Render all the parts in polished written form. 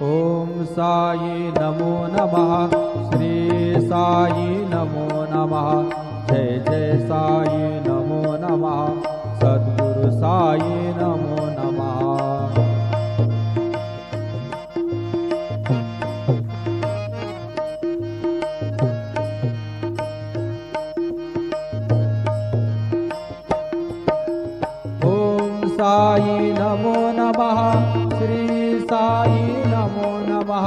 ओम साई नमो नमः। श्री साई नमो नमः। जय जय साई नमो नमः। सद्गुरु साई नमो नमः। साई नमो नमः। श्री साई नमो नमः।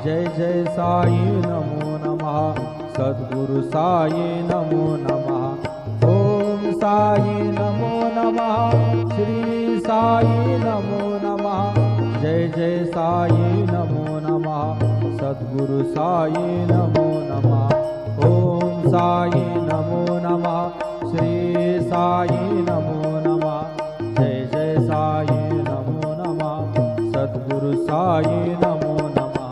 जय जय साई नमो नमः। सद्गुरु साई नमो नमः। ओम साई नमो नमः। श्री साई नमो नमः। जय जय साई नमो नमः। सद्गुरु साई नमो नमः। ओम साई नमो नमः। श्री साई नमो नमः। जय जय साई नमो नमः। सद्गुरु साई नमो नमः।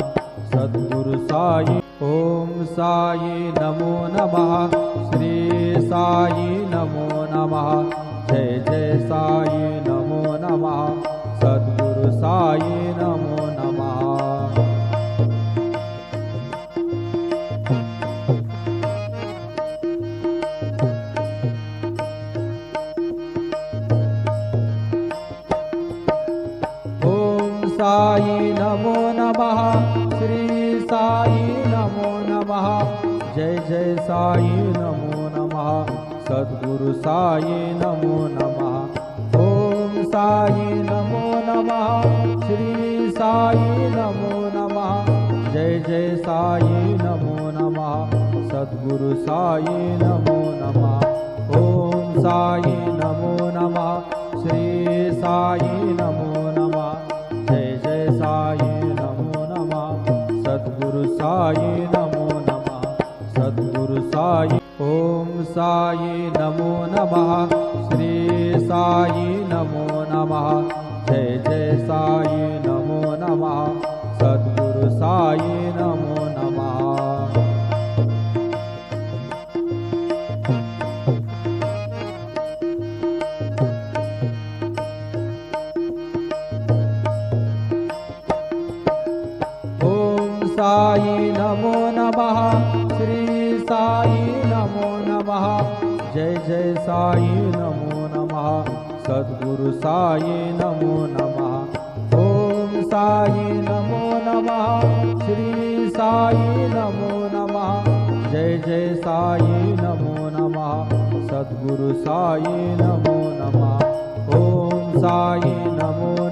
सद्गुरु साई। ओम साई नमो नमः। श्री साई नमो नमः। जय जय साई नमो नमः। सद्गुरु साई नमो नमः। साई नमो नमः। श्री साई नमो नमः। जय जय साई नमो नमः। सद्गुरु साई नमो नमः। ओम साई नमो नमः। श्री साई नमो नमः। जय जय साई नमो नमः। सद्गुरु साई नमो नमः। ओम साई नमो नमः। श्री साई नमो नमः। जय जय साई नमो नमः। सद्गुरु साई नमो नमः। सद्गुरु साई। ओम साई नमो नमः। श्री साई नमो नमः। जय जय साई नमो नमः। सद्गुरु साई नमो नमः। साई नमो नमः। श्री साई नमो नमः। जय जय साई नमो नमः। सद्गुरु साई नमो नमः। ओम साई नमो नमः। श्री साई नमो नमः। जय जय साई नमो नमः। सद्गुरु साई नमो नमः। ओम साई नमो